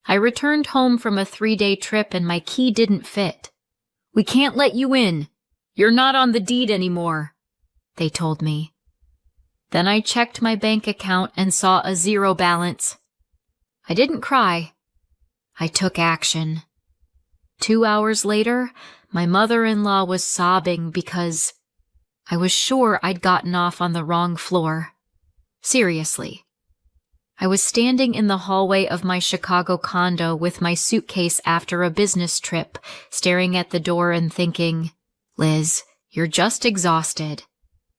I returned home from a 3-day trip and my key didn't fit. "We can't let you in. You're not on the deed anymore," they told me. Then I checked my bank account and saw a 0 balance. I didn't cry. I took action. 2 hours later, my mother-in-law was sobbing because I was sure I'd gotten off on the wrong floor. Seriously. I was standing in the hallway of my Chicago condo with my suitcase after a business trip, staring at the door and thinking, "Liz, you're just exhausted.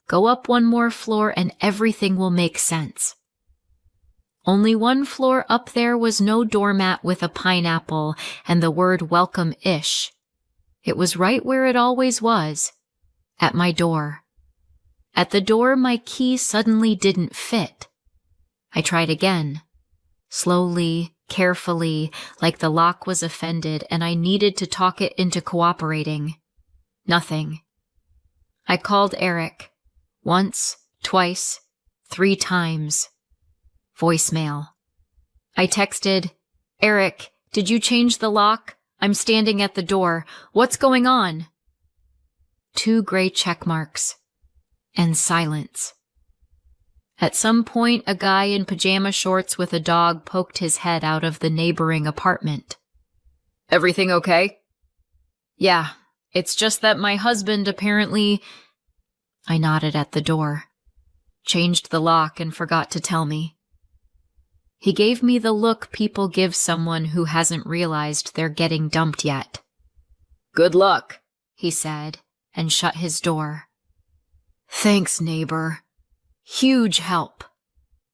Go up 1 more floor and everything will make sense." Only 1 floor up there was no doormat with a pineapple and the word welcome-ish. It was right where it always was, at my door. At the door, my key suddenly didn't fit. I tried again, slowly, carefully, like the lock was offended and I needed to talk it into cooperating. Nothing. I called Eric. Once, twice, 3 times. Voicemail. I texted, "Eric, did you change the lock? I'm standing at the door. What's going on?" 2 gray check marks. And silence. At some point, a guy in pajama shorts with a dog poked his head out of the neighboring apartment. "Everything okay?" "Yeah, it's just that my husband apparently—" I nodded at the door. "Changed the lock and forgot to tell me." He gave me the look people give someone who hasn't realized they're getting dumped yet. "Good luck," he said, and shut his door. "Thanks, neighbor. Huge help."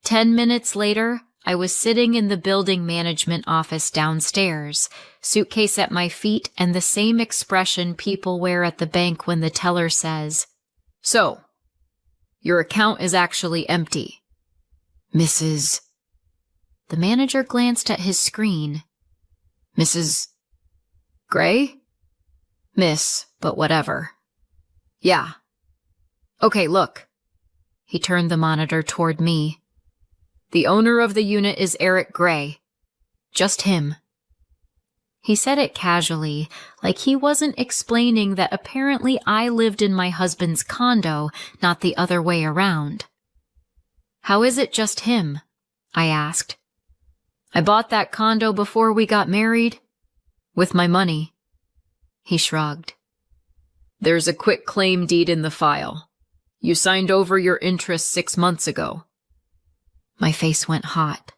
10 minutes later, I was sitting in the building management office downstairs, suitcase at my feet and the same expression people wear at the bank when the teller says, "So, your account is actually empty. Mrs. The manager glanced at his screen. "Mrs. Gray?" "Miss, but whatever." "Yeah. Okay, look." He turned the monitor toward me. "The owner of the unit is Eric Gray. Just him." He said it casually, like he wasn't explaining that apparently I lived in my husband's condo, not the other way around. "How is it just him?" I asked. "I bought that condo before we got married. With my money." He shrugged. "There's a quick claim deed in the file. You signed over your interest 6 months ago." My face went hot.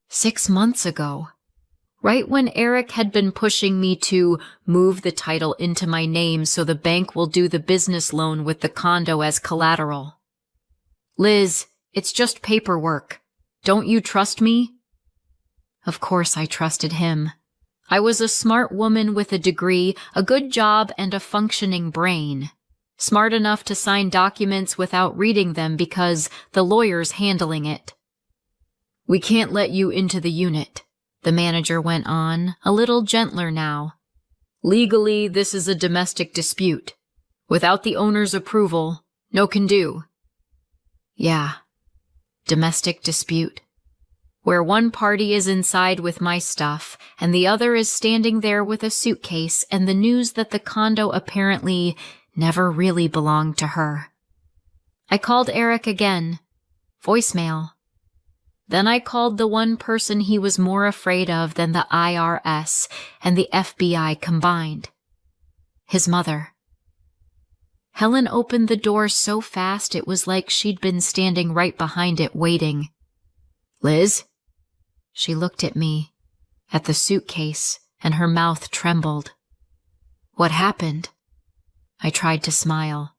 6 months ago. Right when Eric had been pushing me to move the title into my name so the bank will do the business loan with the condo as collateral. "Liz, it's just paperwork. Don't you trust me?" Of course I trusted him. I was a smart woman with a degree, a good job, and a functioning brain. Smart enough to sign documents without reading them because the lawyer's handling it. "We can't let you into the unit," the manager went on, a little gentler now. "Legally, this is a domestic dispute. Without the owner's approval, no can do." Yeah, domestic dispute. Where one party is inside with my stuff and the other is standing there with a suitcase and the news that the condo apparently never really belonged to her. I called Eric again. Voicemail. Then I called the one person he was more afraid of than the IRS and the FBI combined. His mother. Helen opened the door so fast it was like she'd been standing right behind it waiting. "Liz?" She looked at me, at the suitcase, and her mouth trembled. "What happened?" I tried to smile.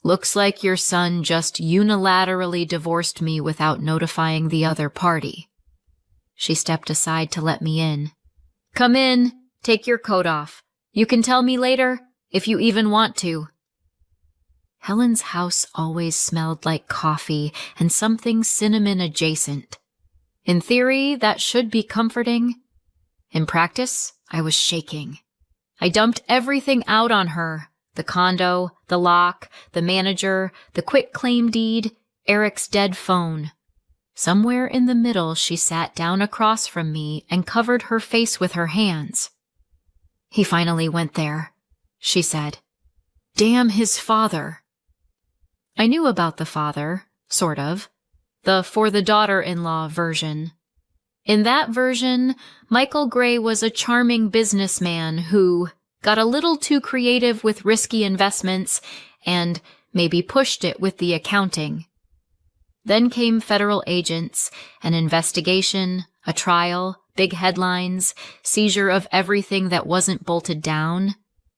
"Looks like your son just unilaterally divorced me without notifying the other party." She stepped aside to let me in. "Come in. Take your coat off. You can tell me later, if you even want to." Helen's house always smelled like coffee and something cinnamon adjacent. In theory, that should be comforting. In practice, I was shaking. I dumped everything out on her. The condo, the lock, the manager, the quitclaim deed, Eric's dead phone. Somewhere in the middle, she sat down across from me and covered her face with her hands. "He finally went there," she said. "Damn his father." I knew about the father, sort of. The for the daughter-in-law version. In that version, Michael Gray was a charming businessman who got a little too creative with risky investments and maybe pushed it with the accounting. Then came federal agents, an investigation, a trial, big headlines, seizure of everything that wasn't bolted down,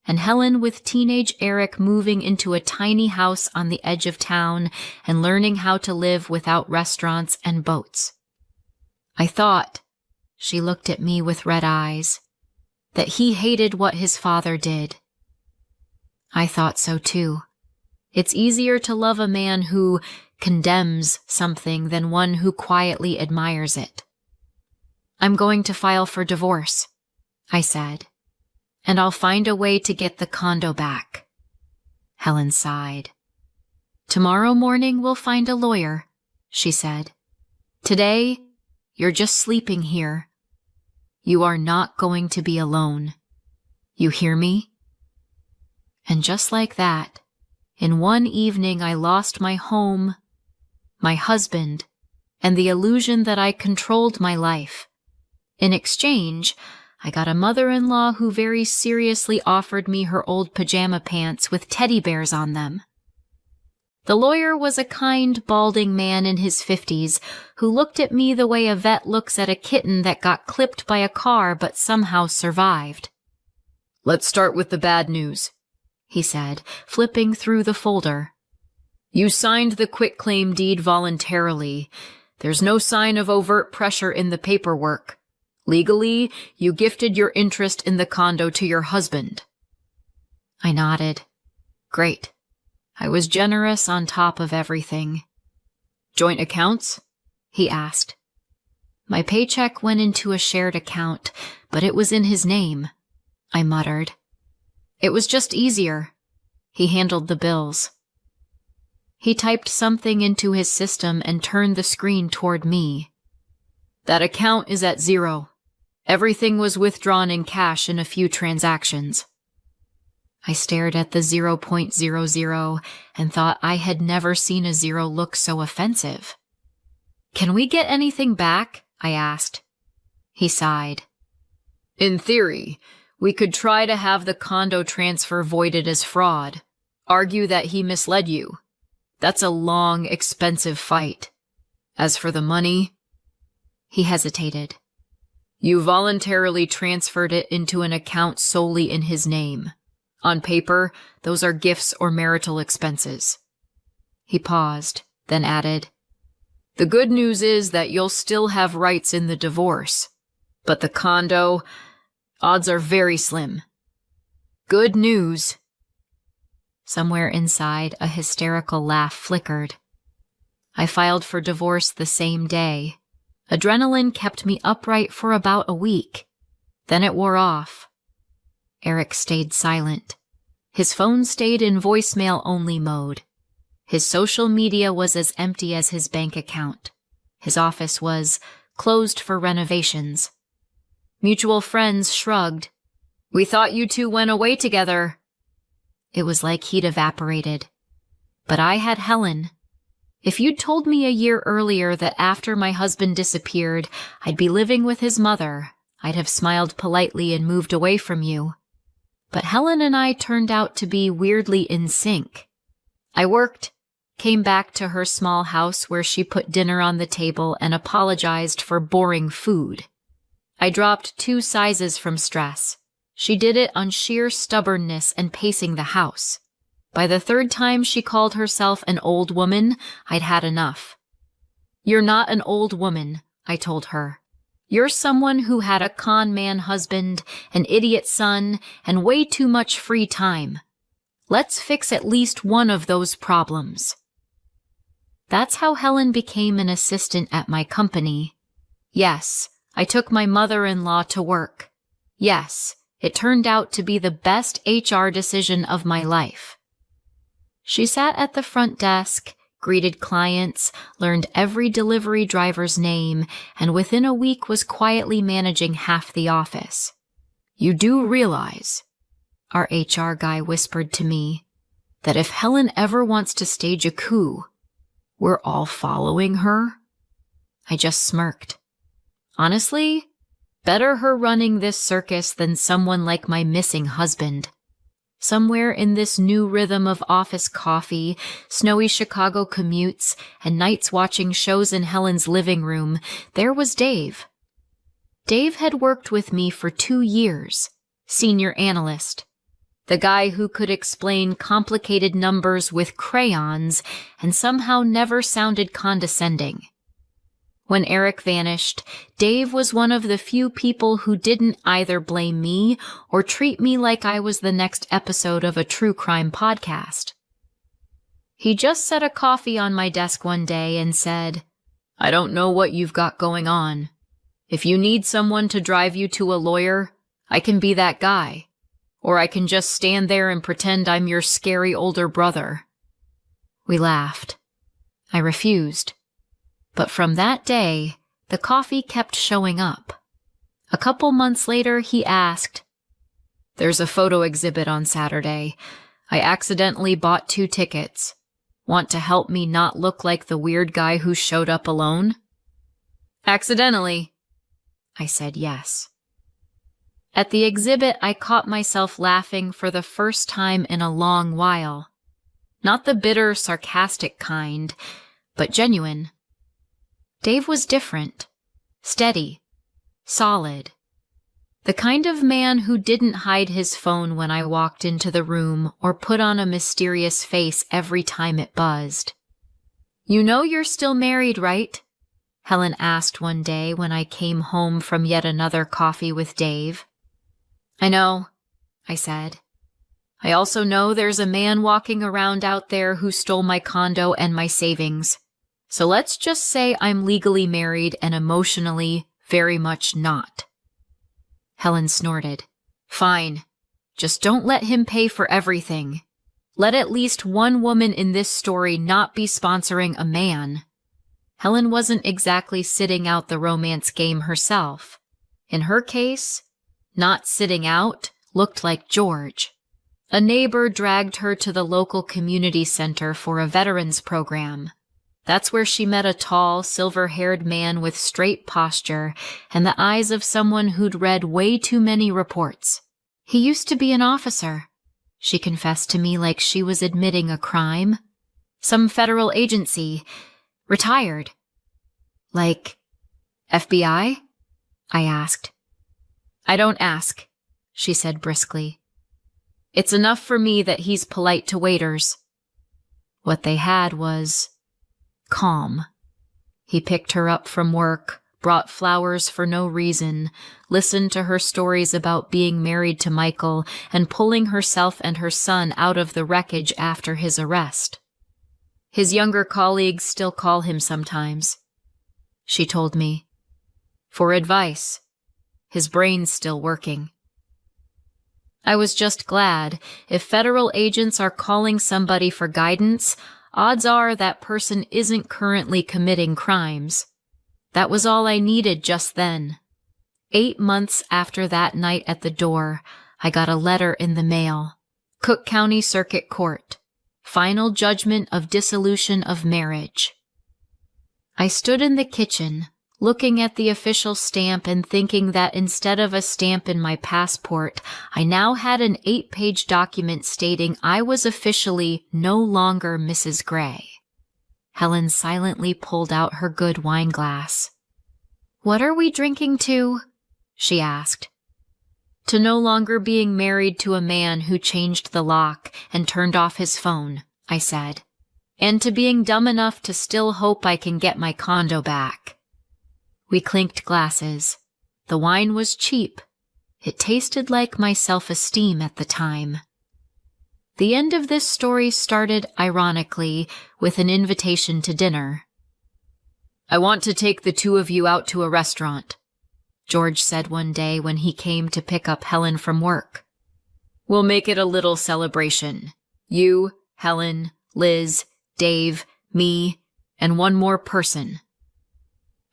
and Helen with teenage Eric moving into a tiny house on the edge of town and learning how to live without restaurants and boats. I thought, she looked at me with red eyes, that he hated what his father did. I thought so too. It's easier to love a man who condemns something than one who quietly admires it. "I'm going to file for divorce," I said, "and I'll find a way to get the condo back." Helen sighed. "Tomorrow morning we'll find a lawyer," she said. "Today, you're just sleeping here. You are not going to be alone. You hear me?" And just like that, in one evening I lost my home, my husband, and the illusion that I controlled my life. In exchange, I got a mother-in-law who very seriously offered me her old pajama pants with teddy bears on them. The lawyer was a kind, balding man in his 50s who looked at me the way a vet looks at a kitten that got clipped by a car but somehow survived. "Let's start with the bad news," he said, flipping through the folder. "You signed the quitclaim deed voluntarily. There's no sign of overt pressure in the paperwork. Legally, you gifted your interest in the condo to your husband." I nodded. Great. I was generous on top of everything. "Joint accounts?" he asked. My paycheck went into a shared account, but it was in his name, I muttered. It was just easier. He handled the bills. He typed something into his system and turned the screen toward me. "That account is at 0. Everything was withdrawn in cash in a few transactions." I stared at the 0.00 and thought I had never seen a 0 look so offensive. "Can we get anything back?" I asked. He sighed. "In theory, we could try to have the condo transfer voided as fraud. Argue that he misled you. That's a long, expensive fight. As for the money..." He hesitated. "You voluntarily transferred it into an account solely in his name. On paper, those are gifts or marital expenses." He paused, then added, "The good news is that you'll still have rights in the divorce. But the condo, odds are very slim." "Good news." Somewhere inside, a hysterical laugh flickered. I filed for divorce the same day. Adrenaline kept me upright for about a week. Then it wore off. Eric stayed silent. His phone stayed in voicemail-only mode. His social media was as empty as his bank account. His office was closed for renovations. Mutual friends shrugged. "We thought you two went away together." It was like he'd evaporated. But I had Helen. If you'd told me a year earlier that after my husband disappeared, I'd be living with his mother, I'd have smiled politely and moved away from you. But Helen and I turned out to be weirdly in sync. I worked, came back to her small house where she put dinner on the table and apologized for boring food. I dropped 2 sizes from stress. She did it on sheer stubbornness and pacing the house. By the 3rd time she called herself an old woman, I'd had enough. "You're not an old woman," I told her. "You're someone who had a con man husband, an idiot son, and way too much free time. Let's fix at least one of those problems." That's how Helen became an assistant at my company. Yes, I took my mother-in-law to work. Yes, it turned out to be the best HR decision of my life. She sat at the front desk, greeted clients, learned every delivery driver's name, and within a week was quietly managing half the office. "You do realize," our HR guy whispered to me, "that if Helen ever wants to stage a coup, we're all following her?" I just smirked. Honestly, better her running this circus than someone like my missing husband. Somewhere in this new rhythm of office coffee, snowy Chicago commutes, and nights watching shows in Helen's living room, there was Dave. Dave had worked with me for 2 years, senior analyst, the guy who could explain complicated numbers with crayons and somehow never sounded condescending. When Eric vanished, Dave was one of the few people who didn't either blame me or treat me like I was the next episode of a true crime podcast. He just set a coffee on my desk one day and said, "I don't know what you've got going on. If you need someone to drive you to a lawyer, I can be that guy. Or I can just stand there and pretend I'm your scary older brother." We laughed. I refused. But from that day, the coffee kept showing up. A couple months later, he asked, "There's a photo exhibit on Saturday. I accidentally bought 2 tickets. Want to help me not look like the weird guy who showed up alone?" "Accidentally," I said yes. At the exhibit, I caught myself laughing for the first time in a long while. Not the bitter, sarcastic kind, but genuine. Dave was different, steady, solid. The kind of man who didn't hide his phone when I walked into the room or put on a mysterious face every time it buzzed. "You know you're still married, right?" Helen asked one day when I came home from yet another coffee with Dave. "I know," I said. "I also know there's a man walking around out there who stole my condo and my savings. So let's just say I'm legally married and emotionally very much not." Helen snorted. "Fine. Just don't let him pay for everything. Let at least one woman in this story not be sponsoring a man." Helen wasn't exactly sitting out the romance game herself. In her case, not sitting out looked like George. A neighbor dragged her to the local community center for a veterans program. That's where she met a tall, silver-haired man with straight posture and the eyes of someone who'd read way too many reports. "He used to be an officer," she confessed to me like she was admitting a crime. "Some federal agency. Retired." "Like FBI?" I asked. "I don't ask," she said briskly. "It's enough for me that he's polite to waiters." What they had was calm. He picked her up from work, brought flowers for no reason, listened to her stories about being married to Michael and pulling herself and her son out of the wreckage after his arrest. His younger colleagues still call him sometimes, she told me, for advice. His brain's still working. I was just glad. If federal agents are calling somebody for guidance, odds are that person isn't currently committing crimes. That was all I needed just then. 8 months after that night at the door, I got a letter in the mail. Cook County Circuit Court. Final judgment of dissolution of marriage. I stood in the kitchen, looking at the official stamp and thinking that instead of a stamp in my passport, I now had an 8-page document stating I was officially no longer Mrs. Gray. Helen silently pulled out her good wine glass. "What are we drinking to?" she asked. "To no longer being married to a man who changed the lock and turned off his phone," I said, "and to being dumb enough to still hope I can get my condo back." We clinked glasses. The wine was cheap. It tasted like my self-esteem at the time. The end of this story started, ironically, with an invitation to dinner. "I want to take the 2 of you out to a restaurant," George said one day when he came to pick up Helen from work. "We'll make it a little celebration. You, Helen, Liz, Dave, me, and one more person.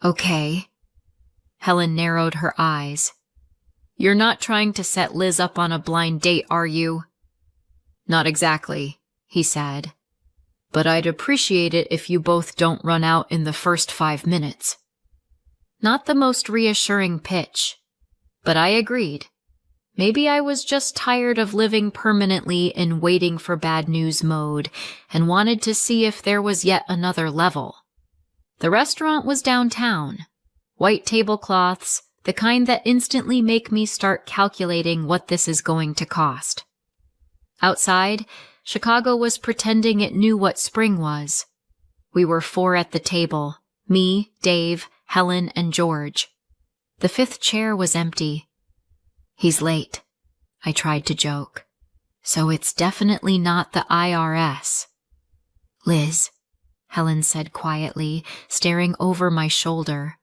Okay. Helen narrowed her eyes. You're not trying to set Liz up on a blind date, are you? Not exactly, he said. But I'd appreciate it if you both don't run out in the first 5 minutes. Not the most reassuring pitch, but I agreed. Maybe I was just tired of living permanently in waiting for bad news mode and wanted to see if there was yet another level. The restaurant was downtown. White tablecloths, the kind that instantly make me start calculating what this is going to cost. Outside, Chicago was pretending it knew what spring was. We were 4 at the table, me, Dave, Helen, and George. The 5th chair was empty. He's late, I tried to joke. So it's definitely not the IRS. Liz, Helen said quietly, staring over my shoulder.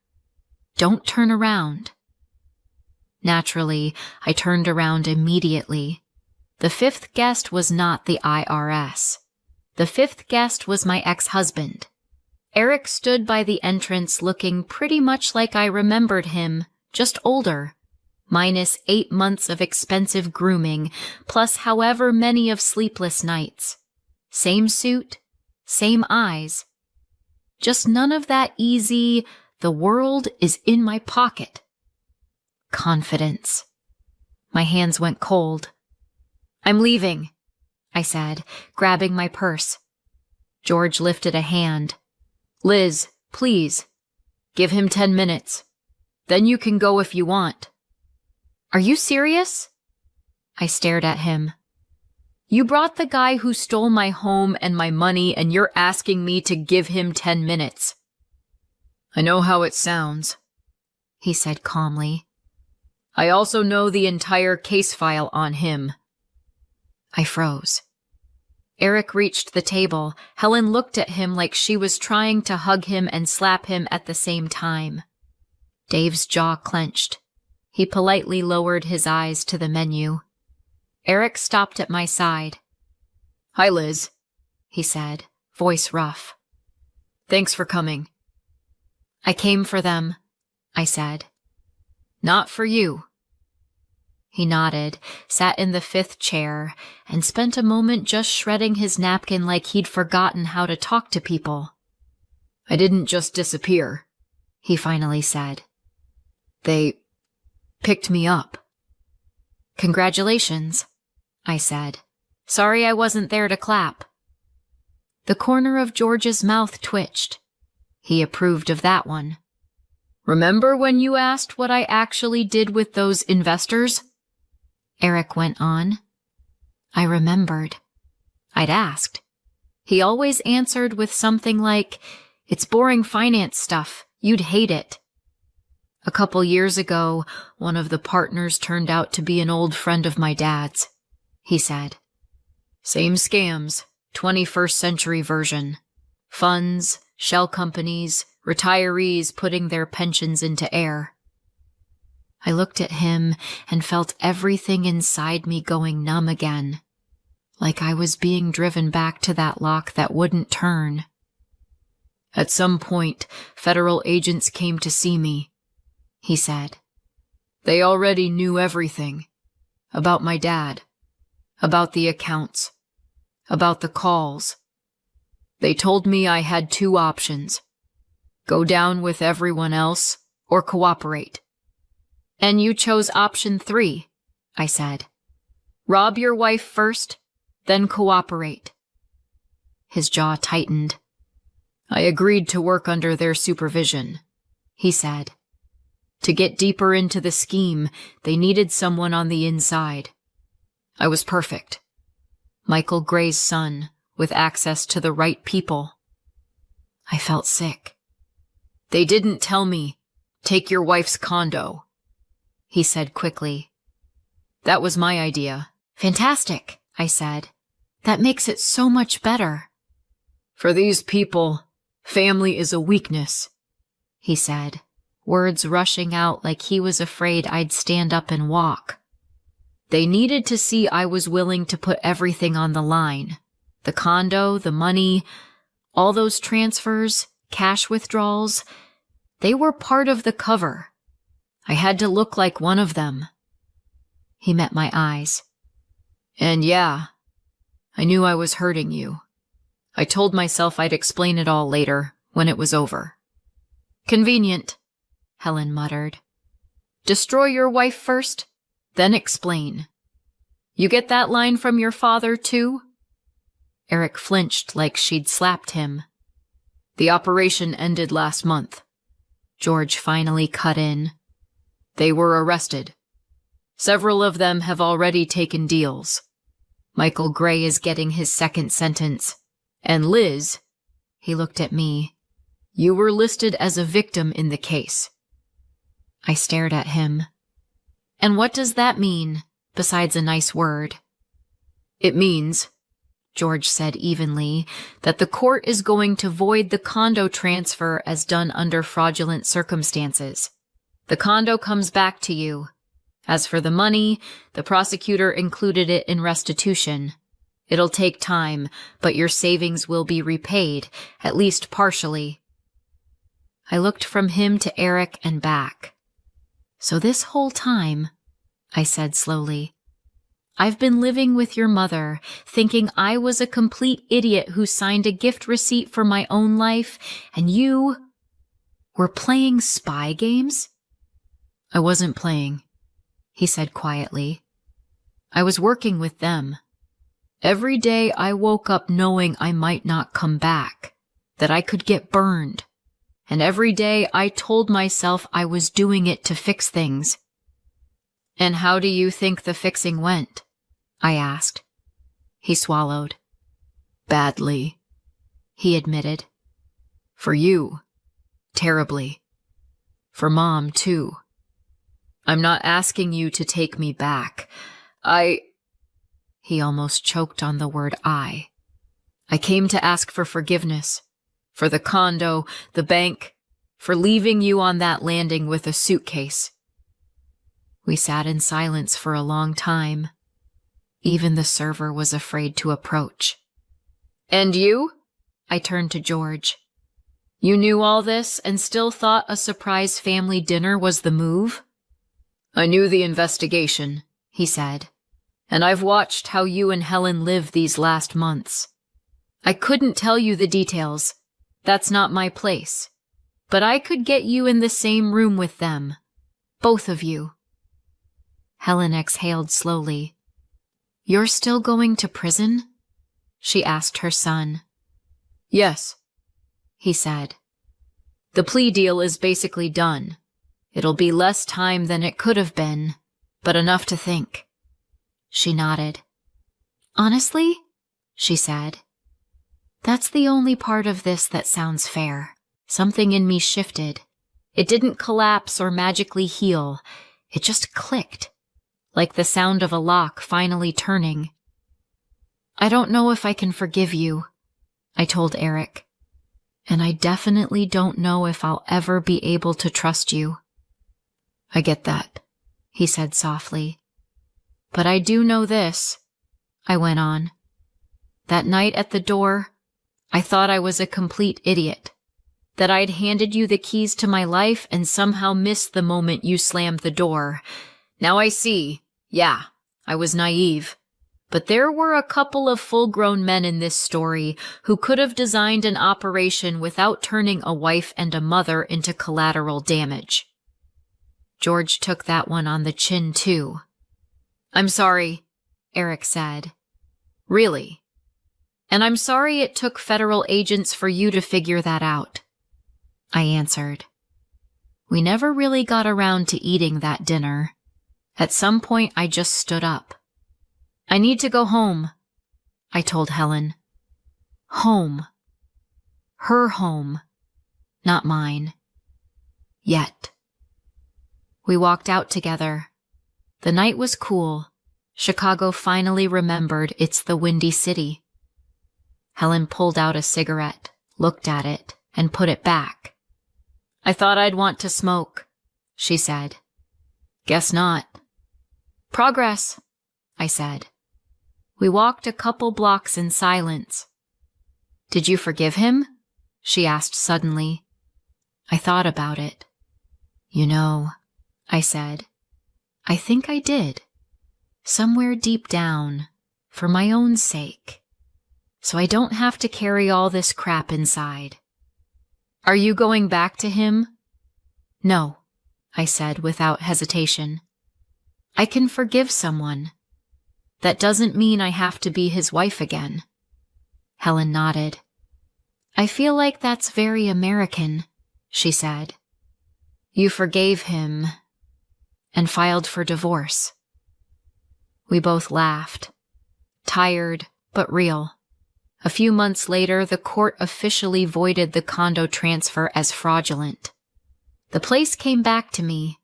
Don't turn around. Naturally, I turned around immediately. The 5th guest was not the IRS. The 5th guest was my ex-husband. Eric stood by the entrance looking pretty much like I remembered him, just older, minus 8 months of expensive grooming, plus however many of sleepless nights. Same suit, same eyes. Just none of that easy, the world is in my pocket. Confidence. My hands went cold. I'm leaving, I said, grabbing my purse. George lifted a hand. Liz, please. Give him 10 minutes. Then you can go if you want. Are you serious? I stared at him. You brought the guy who stole my home and my money and you're asking me to give him 10 minutes. I know how it sounds, he said calmly. I also know the entire case file on him. I froze. Eric reached the table. Helen looked at him like she was trying to hug him and slap him at the same time. Dave's jaw clenched. He politely lowered his eyes to the menu. Eric stopped at my side. Hi, Liz, he said, voice rough. Thanks for coming. I came for them, I said. Not for you. He nodded, sat in the 5th chair, and spent a moment just shredding his napkin like he'd forgotten how to talk to people. I didn't just disappear, he finally said. They picked me up. Congratulations, I said. Sorry I wasn't there to clap. The corner of George's mouth twitched. He approved of that one. Remember when you asked what I actually did with those investors? Eric went on. I remembered. I'd asked. He always answered with something like, it's boring finance stuff. You'd hate it. A couple years ago, one of the partners turned out to be an old friend of my dad's, he said. Same scams, 21st century version. Funds, shell companies, retirees putting their pensions into air. I looked at him and felt everything inside me going numb again, like I was being driven back to that lock that wouldn't turn. At some point, federal agents came to see me, he said. They already knew everything. About my dad. About the accounts. About the calls. They told me I had 2 options. Go down with everyone else or cooperate. And you chose option 3, I said. Rob your wife first, then cooperate. His jaw tightened. I agreed to work under their supervision, he said. To get deeper into the scheme, they needed someone on the inside. I was perfect. Michael Gray's son, with access to the right people. I felt sick. They didn't tell me, take your wife's condo, he said quickly. That was my idea. Fantastic, I said. That makes it so much better. For these people, family is a weakness, he said, words rushing out like he was afraid I'd stand up and walk. They needed to see I was willing to put everything on the line. The condo, the money, All those transfers, cash withdrawals, they were part of the cover. I had to look like one of them. He met my eyes. And yeah, I knew I was hurting you. I told myself I'd explain it all later, when it was over. Convenient, Helen muttered. Destroy your wife first, then explain. You get that line from your father, too? Eric flinched like she'd slapped him. The operation ended last month. George finally cut in. They were arrested. Several of them have already taken deals. Michael Gray is getting his second sentence. And Liz, he looked at me, you were listed as a victim in the case. I stared at him. And what does that mean, besides a nice word? It means, George said evenly, that the court is going to void the condo transfer as done under fraudulent circumstances. The condo comes back to you. As for the money, the prosecutor included it in restitution. It'll take time, but your savings will be repaid, at least partially. I looked from him to Eric and back. So this whole time, I said slowly, I've been living with your mother, thinking I was a complete idiot who signed a gift receipt for my own life, and you were playing spy games? I wasn't playing, he said quietly. I was working with them. Every day I woke up knowing I might not come back, that I could get burned. And every day I told myself I was doing it to fix things. And how do you think the fixing went? I asked. He swallowed. Badly, he admitted. For you, terribly. For Mom, too. I'm not asking you to take me back. He almost choked on the word I came to ask for forgiveness. For the condo, the bank, for leaving you on that landing with a suitcase. We sat in silence for a long time. Even the server was afraid to approach. And you? I turned to George. You knew all this and still thought a surprise family dinner was the move? I knew the investigation, he said. And I've watched how you and Helen live these last months. I couldn't tell you the details. That's not my place. But I could get you in the same room with them. Both of you. Helen exhaled slowly. You're still going to prison? She asked her son. Yes, he said. The plea deal is basically done. It'll be less time than it could have been, but enough to think. She nodded. Honestly, she said, that's the only part of this that sounds fair. Something in me shifted. It didn't collapse or magically heal. It just clicked, like the sound of a lock finally turning. I don't know if I can forgive you, I told Eric. And I definitely don't know if I'll ever be able to trust you. I get that, he said softly. But I do know this, I went on. That night at the door, I thought I was a complete idiot. That I'd handed you the keys to my life and somehow missed the moment you slammed the door. Now I see, yeah, I was naive. But there were a couple of full-grown men in this story who could have designed an operation without turning a wife and a mother into collateral damage. George took that one on the chin, too. I'm sorry, Eric said. Really? And I'm sorry it took federal agents for you to figure that out, I answered. We never really got around to eating that dinner. At some point, I just stood up. I need to go home, I told Helen. Home. Her home, not mine. Yet. We walked out together. The night was cool. Chicago finally remembered it's the Windy City. Helen pulled out a cigarette, looked at it, and put it back. I thought I'd want to smoke, she said. Guess not. Progress, I said. We walked a couple blocks in silence. Did you forgive him? She asked suddenly. I thought about it. You know, I said, I think I did. Somewhere deep down, for my own sake. So I don't have to carry all this crap inside. Are you going back to him? No, I said without hesitation. I can forgive someone. That doesn't mean I have to be his wife again. Helen nodded. I feel like that's very American, she said. You forgave him and filed for divorce. We both laughed. Tired, but real. A few months later, the court officially voided the condo transfer as fraudulent. The place came back to me.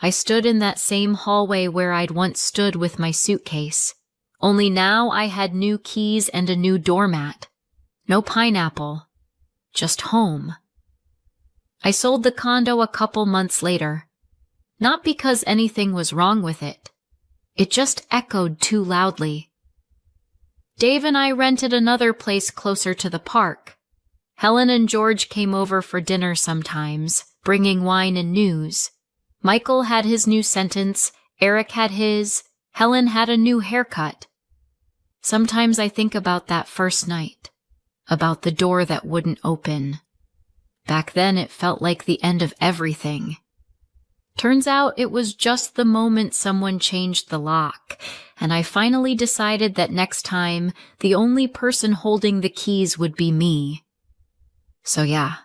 I stood in that same hallway where I'd once stood with my suitcase. Only now I had new keys and a new doormat. No pineapple. Just home. I sold the condo a couple months later. Not because anything was wrong with it. It just echoed too loudly. Dave and I rented another place closer to the park. Helen and George came over for dinner sometimes, bringing wine and news. Michael had his new sentence, Eric had his, Helen had a new haircut. Sometimes I think about that first night, about the door that wouldn't open. Back then it felt like the end of everything. Turns out it was just the moment someone changed the lock, and I finally decided that next time, the only person holding the keys would be me. So yeah,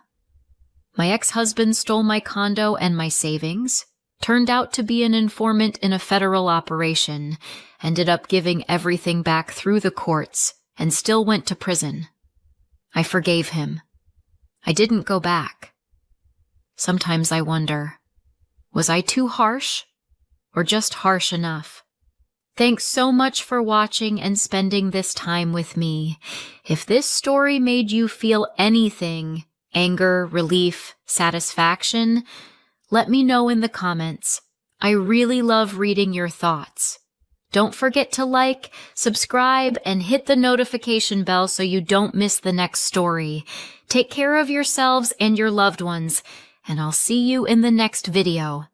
my ex-husband stole my condo and my savings, turned out to be an informant in a federal operation, ended up giving everything back through the courts, and still went to prison. I forgave him. I didn't go back. Sometimes I wonder, was I too harsh? Or just harsh enough? Thanks so much for watching and spending this time with me. If this story made you feel anything, anger, relief, satisfaction, let me know in the comments. I really love reading your thoughts. Don't forget to like, subscribe, and hit the notification bell so you don't miss the next story. Take care of yourselves and your loved ones, and I'll see you in the next video.